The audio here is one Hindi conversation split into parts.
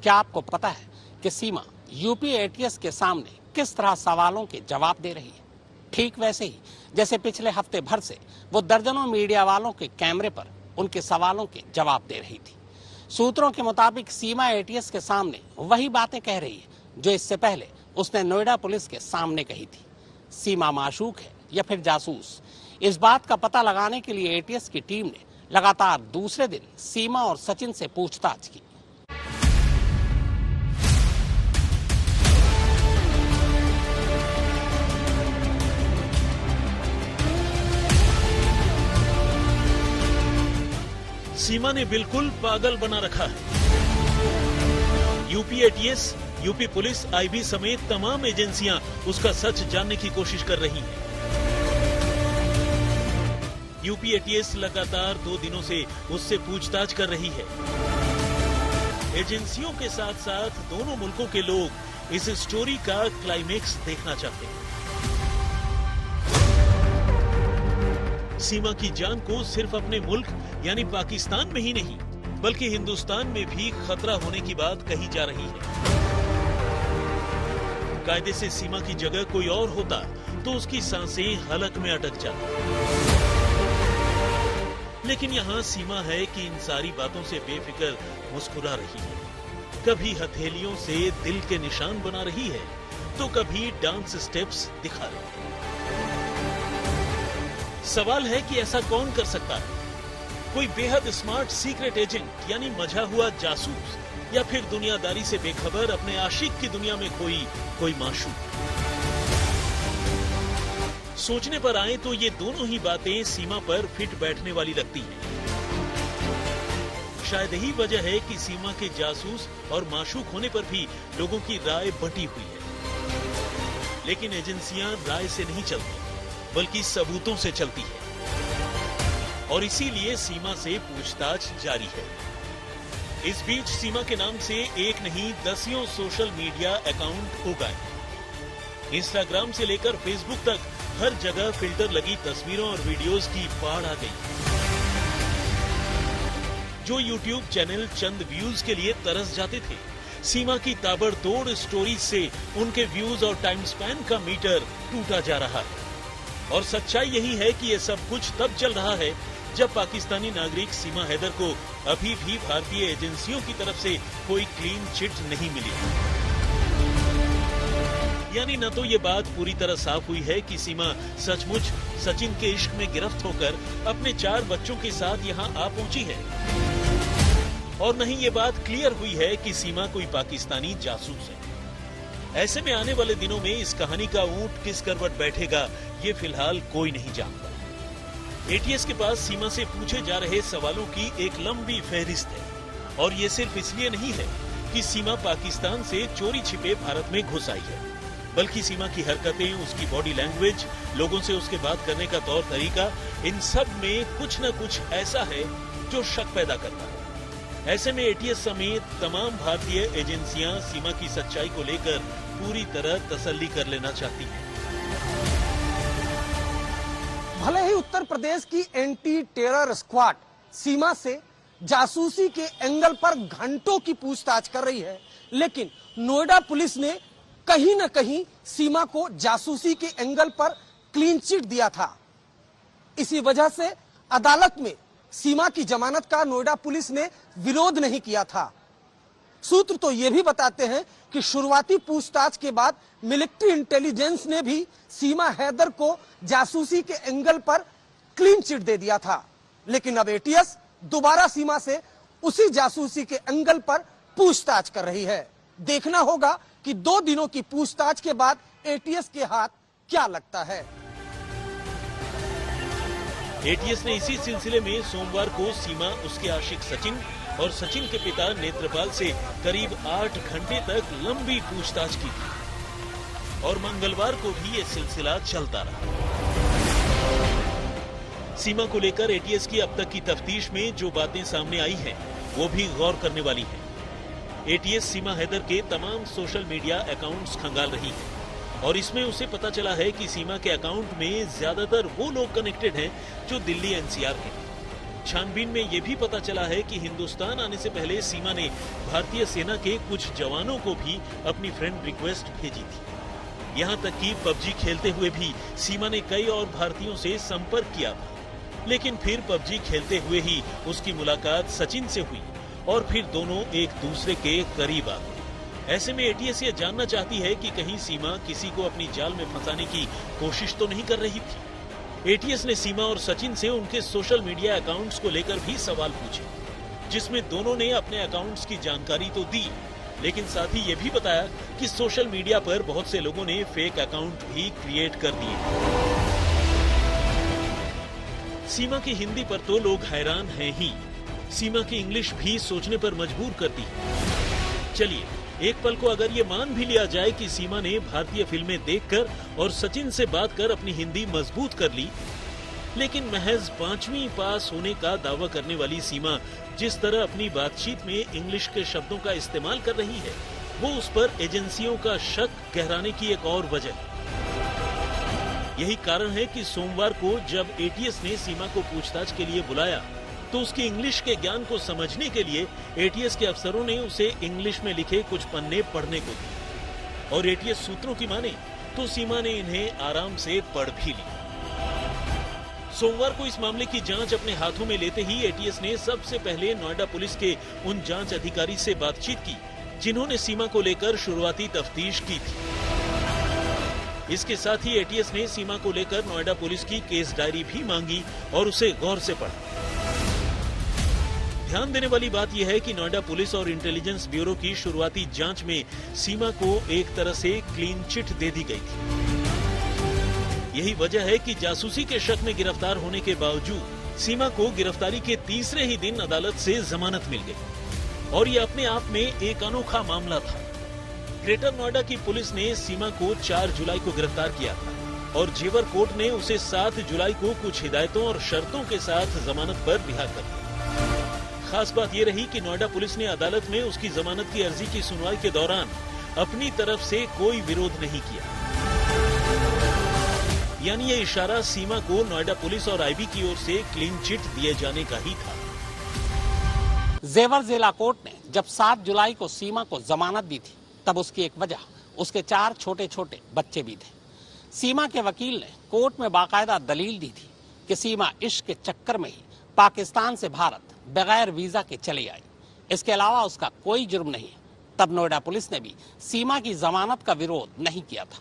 क्या आपको पता है कि सीमा यूपी एटीएस के सामने किस तरह सवालों के जवाब दे रही है? ठीक वैसे ही जैसे पिछले हफ्ते भर से वो दर्जनों मीडिया वालों के कैमरे पर उनके सवालों के जवाब दे रही थी। सूत्रों के मुताबिक सीमा एटीएस के सामने वही बातें कह रही है जो इससे पहले उसने नोएडा पुलिस के सामने कही थी। सीमा माशूक है या फिर जासूस, इस बात का पता लगाने के लिए एटीएस की टीम ने लगातार दूसरे दिन सीमा और सचिन से पूछताछ की। सीमा ने बिल्कुल पागल बना रखा है। UP ATS, UP police, IB समेत तमाम एजेंसियां उसका सच जानने की कोशिश कर रही हैं। यूपी एटीएस लगातार 2 दिनों से उससे पूछताछ कर रही है। एजेंसियों के साथ साथ दोनों मुल्कों के लोग इस स्टोरी का क्लाइमेक्स देखना चाहते हैं। सीमा की जान को सिर्फ अपने मुल्क यानी पाकिस्तान में ही नहीं बल्कि हिंदुस्तान में भी खतरा होने की बात कही जा रही है। कायदे से सीमा की जगह कोई और होता तो उसकी सांसें हलक में अटक जाती। लेकिन यहाँ सीमा है कि इन सारी बातों से बेफिक्र मुस्कुरा रही है। कभी हथेलियों से दिल के निशान बना रही है तो कभी डांस स्टेप्स दिखा रही है। सवाल है कि ऐसा कौन कर सकता है? कोई बेहद स्मार्ट सीक्रेट एजेंट यानी मझा हुआ जासूस, या फिर दुनियादारी से बेखबर अपने आशिक की दुनिया में खोई कोई माशूक? सोचने पर आए तो ये दोनों ही बातें सीमा पर फिट बैठने वाली लगती हैं। शायद यही वजह है कि सीमा के जासूस और माशूक होने पर भी लोगों की राय बंटी हुई है। लेकिन एजेंसियां राय से नहीं चलती बल्कि सबूतों से चलती है और इसीलिए सीमा से पूछताछ जारी है। इस बीच सीमा के नाम से एक नहीं दसियों सोशल मीडिया अकाउंट हो गए। इंस्टाग्राम से लेकर फेसबुक तक हर जगह फिल्टर लगी तस्वीरों और वीडियोस की बाढ़ आ गई। जो यूट्यूब चैनल चंद व्यूज के लिए तरस जाते थे, सीमा की ताबड़तोड़ स्टोरीज से उनके व्यूज और टाइम स्पैन का मीटर टूटा जा रहा है। और सच्चाई यही है कि ये सब कुछ तब चल रहा है जब पाकिस्तानी नागरिक सीमा हैदर को अभी भी भारतीय एजेंसियों की तरफ से कोई क्लीन चिट नहीं मिली। यानी न तो ये बात पूरी तरह साफ हुई है कि सीमा सचमुच सचिन के इश्क में गिरफ्त होकर अपने 4 बच्चों के साथ यहाँ आ पहुंची है, और नहीं ये बात क्लियर हुई है कि सीमा कोई पाकिस्तानी जासूस है। ऐसे में आने वाले दिनों में इस कहानी का ऊंट किस करवट बैठेगा ये फिलहाल कोई नहीं जानता। एटीएस के पास सीमा से पूछे जा रहे सवालों की एक लंबी फहरिस्त है, और ये सिर्फ इसलिए नहीं है कि सीमा पाकिस्तान से चोरी छिपे भारत में घुस आई है, बल्कि सीमा की हरकतें, उसकी बॉडी लैंग्वेज, लोगों से उसके बात करने का तौर तरीका, इन सब में कुछ न कुछ ऐसा है जो शक पैदा करता है। ऐसे में एटीएस समेत तमाम भारतीय एजेंसियां सीमा की सच्चाई को लेकर पूरी तरह तसल्ली कर लेना चाहती हैं। भले ही उत्तर प्रदेश की एंटी टेरर स्क्वाड सीमा से जासूसी के एंगल पर घंटों की पूछताछ कर रही है, लेकिन नोएडा पुलिस ने कहीं न कहीं सीमा को जासूसी के एंगल पर क्लीन चिट दिया था। इसी वजह से अदालत में सीमा की जमानत का नोएडा पुलिस ने विरोध नहीं किया था। सूत्र तो ये भी बताते हैं कि शुरुआती पूछताछ के बाद मिलिट्री इंटेलिजेंस ने भी सीमा हैदर को जासूसी के एंगल पर क्लीन चिट दे दिया था, लेकिन अब एटीएस दोबारा सीमा से उसी जासूसी के एंगल पर पूछताछ कर रही है। देखना होगा कि 2 दिनों की पूछताछ के बाद एटीएस के हाथ क्या लगता है। एटीएस ने इसी सिलसिले में सोमवार को सीमा, उसके आशिक सचिन और सचिन के पिता नेत्रपाल से करीब 8 घंटे तक लंबी पूछताछ की थी, और मंगलवार को भी ये सिलसिला चलता रहा। सीमा को लेकर एटीएस की अब तक की तफ्तीश में जो बातें सामने आई हैं, वो भी गौर करने वाली हैं। एटीएस सीमा हैदर के तमाम सोशल मीडिया अकाउंट्स खंगाल रही है, और इसमें उसे पता चला है कि सीमा के अकाउंट में ज्यादातर वो लोग कनेक्टेड हैं जो दिल्ली एनसीआर के। छानबीन में ये भी पता चला है कि हिंदुस्तान आने से पहले सीमा ने भारतीय सेना के कुछ जवानों को भी अपनी फ्रेंड रिक्वेस्ट भेजी थी। यहाँ तक कि पबजी खेलते हुए भी सीमा ने कई और भारतीयों से संपर्क किया था, लेकिन फिर पबजी खेलते हुए ही उसकी मुलाकात सचिन से हुई और फिर दोनों एक दूसरे के करीब आ गए। ऐसे में एटीएस ये जानना चाहती है कि कहीं सीमा किसी को अपनी जाल में फंसाने की कोशिश तो नहीं कर रही थी। एटीएस ने सीमा और सचिन से उनके सोशल मीडिया अकाउंट्स को लेकर भी सवाल पूछे, जिसमें दोनों ने अपने अकाउंट्स की जानकारी तो दी, लेकिन साथ ही ये भी बताया कि सोशल मीडिया पर बहुत से लोगों ने फेक अकाउंट भी क्रिएट कर दिए। सीमा की हिंदी पर तो लोग हैरान हैं ही, सीमा की इंग्लिश भी सोचने पर मजबूर करती है। चलिए एक पल को अगर ये मान भी लिया जाए कि सीमा ने भारतीय फिल्में देखकर और सचिन से बात कर अपनी हिंदी मजबूत कर ली, लेकिन महज 5वीं पास होने का दावा करने वाली सीमा जिस तरह अपनी बातचीत में इंग्लिश के शब्दों का इस्तेमाल कर रही है, वो उस पर एजेंसियों का शक गहराने की एक और वजह। यही कारण है कि सोमवार को जब एटीएस ने सीमा को पूछताछ के लिए बुलाया तो उसकी इंग्लिश के ज्ञान को समझने के लिए एटीएस के अफसरों ने उसे इंग्लिश में लिखे कुछ पन्ने पढ़ने को दिए और एटीएस सूत्रों की माने तो सीमा ने इन्हें आराम से पढ़ भी ली। सोमवार को इस मामले की जांच अपने हाथों में लेते ही एटीएस ने सबसे पहले नोएडा पुलिस के उन जांच अधिकारी से बातचीत की जिन्होंने सीमा को लेकर शुरुआती तफ्तीश की थी। इसके साथ ही एटीएस ने सीमा को लेकर नोएडा पुलिस की केस डायरी भी मांगी और उसे गौर से पढ़ा। ध्यान देने वाली बात यह है कि नोएडा पुलिस और इंटेलिजेंस ब्यूरो की शुरुआती जांच में सीमा को एक तरह से क्लीन चिट दे दी गई थी। यही वजह है कि जासूसी के शक में गिरफ्तार होने के बावजूद सीमा को गिरफ्तारी के तीसरे ही दिन अदालत से जमानत मिल गई और ये अपने आप में एक अनोखा मामला था। ग्रेटर नोएडा की पुलिस ने सीमा को 4 जुलाई को गिरफ्तार किया था और जेवर कोर्ट ने उसे 7 जुलाई को कुछ हिदायतों और शर्तों के साथ जमानत पर रिहा कर दिया। खास बात यह रही कि नोएडा पुलिस ने अदालत में उसकी जमानत की अर्जी की सुनवाई के दौरान अपनी तरफ से कोई विरोध नहीं किया। यानी ये इशारा सीमा को नोएडा पुलिस और आईबी की ओर से क्लीन चिट दिए जाने का ही था। जेवर जिला कोर्ट ने जब 7 जुलाई को सीमा को जमानत दी थी तब उसकी एक वजह उसके 4 छोटे छोटे बच्चे भी थे। सीमा के वकील ने कोर्ट में बाकायदा दलील दी थी कि सीमा इश्क के चक्कर में ही पाकिस्तान से भारत बगैर वीजा के चली आई, इसके अलावा उसका कोई जुर्म नहीं है। तब नोएडा पुलिस ने भी सीमा की जमानत का विरोध नहीं किया था।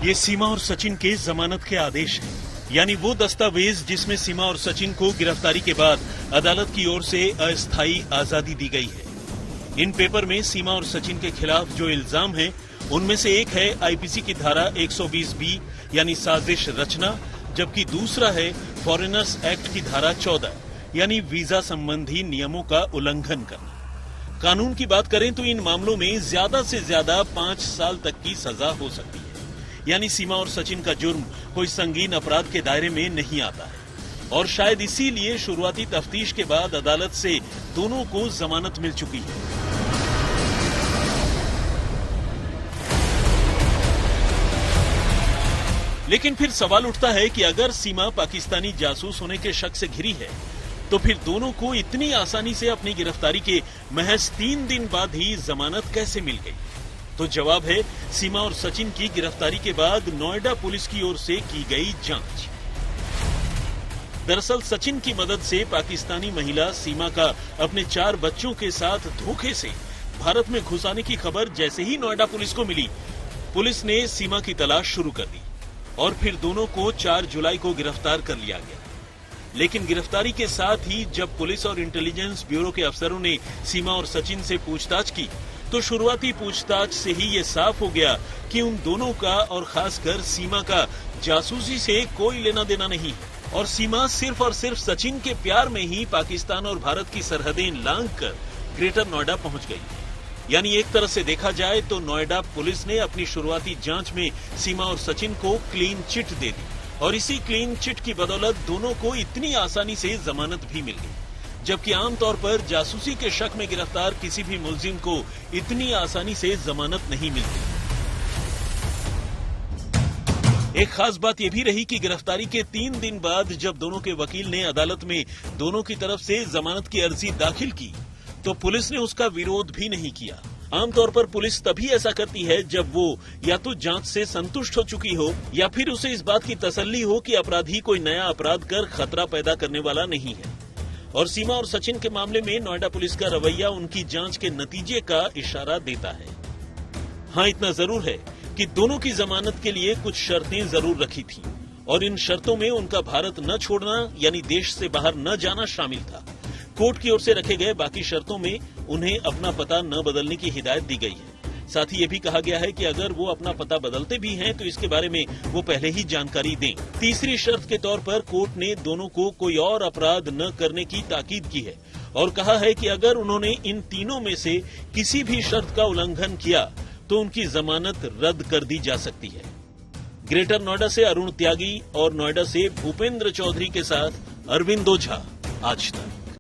ये सीमा और सचिन के जमानत के आदेश हैं, यानी वो दस्तावेज जिसमें सीमा और सचिन को गिरफ्तारी के बाद अदालत की ओर से अस्थायी आजादी दी गई है। इन पेपर में सीमा और सचिन के खिलाफ जो इल्जाम हैं, उनमें से एक है आईपीसी की धारा 120B यानी साजिश रचना, जबकि दूसरा है फॉरेनर्स एक्ट की धारा 14 यानी वीजा संबंधी नियमों का उल्लंघन करना। कानून की बात करें तो इन मामलों में ज्यादा से ज्यादा 5 साल तक की सजा हो सकती है। यानी सीमा और सचिन का जुर्म कोई संगीन अपराध के दायरे में नहीं आता है और शायद इसीलिए शुरुआती तफ्तीश के बाद अदालत से दोनों को जमानत मिल चुकी है। लेकिन फिर सवाल उठता है कि अगर सीमा पाकिस्तानी जासूस होने के शक से घिरी है तो फिर दोनों को इतनी आसानी से अपनी गिरफ्तारी के महज 3 दिन बाद ही जमानत कैसे मिल गई? तो जवाब है सीमा और सचिन की गिरफ्तारी के बाद नोएडा पुलिस की ओर से की गई जांच। दरअसल सचिन की मदद से पाकिस्तानी महिला सीमा का अपने 4 बच्चों के साथ धोखे से भारत में घुसाने की खबर जैसे ही नोएडा पुलिस को मिली, पुलिस ने सीमा की तलाश शुरू कर दी और फिर दोनों को 4 जुलाई को गिरफ्तार कर लिया गया। लेकिन गिरफ्तारी के साथ ही जब पुलिस और इंटेलिजेंस ब्यूरो के अफसरों ने सीमा और सचिन से पूछताछ की तो शुरुआती पूछताछ से ही ये साफ हो गया कि उन दोनों का और खासकर सीमा का जासूसी से कोई लेना देना नहीं है और सीमा सिर्फ और सिर्फ सचिन के प्यार में ही पाकिस्तान और भारत की सरहदें लांघकर ग्रेटर नोएडा पहुंच गई। यानी एक तरह से देखा जाए तो नोएडा पुलिस ने अपनी शुरुआती जांच में सीमा और सचिन को क्लीन चिट दे दी और इसी क्लीन चिट की बदौलत दोनों को इतनी आसानी से जमानत भी मिल गई, जबकि आमतौर पर जासूसी के शक में गिरफ्तार किसी भी मुलजिम को इतनी आसानी से जमानत नहीं मिलती। एक खास बात यह भी रही कि गिरफ्तारी के 3 दिन बाद जब दोनों के वकील ने अदालत में दोनों की तरफ से जमानत की अर्जी दाखिल की तो पुलिस ने उसका विरोध भी नहीं किया। आमतौर पर पुलिस तभी ऐसा करती है जब वो या तो जांच से संतुष्ट हो चुकी हो या फिर उसे इस बात की तसल्ली हो कि अपराधी कोई नया अपराध कर खतरा पैदा करने वाला नहीं है। और सीमा और सचिन के मामले में नोएडा पुलिस का रवैया उनकी जांच के नतीजे का इशारा देता है। हाँ, इतना जरूर है कि दोनों की जमानत के लिए कुछ शर्तें जरूर रखी थी और इन शर्तों में उनका भारत न छोड़ना यानी देश से बाहर न जाना शामिल था। कोर्ट की ओर से रखे गए बाकी शर्तों में उन्हें अपना पता न बदलने की हिदायत दी गई है। साथ ही ये भी कहा गया है कि अगर वो अपना पता बदलते भी हैं तो इसके बारे में वो पहले ही जानकारी दें। तीसरी शर्त के तौर पर कोर्ट ने दोनों को कोई और अपराध न करने की ताकीद की है और कहा है कि अगर उन्होंने इन तीनों में से किसी भी शर्त का उल्लंघन किया तो उनकी जमानत रद्द कर दी जा सकती है। ग्रेटर नोएडा से अरुण त्यागी और नोएडा से भूपेंद्र चौधरी के साथ अरविंद ओझा, आज तक।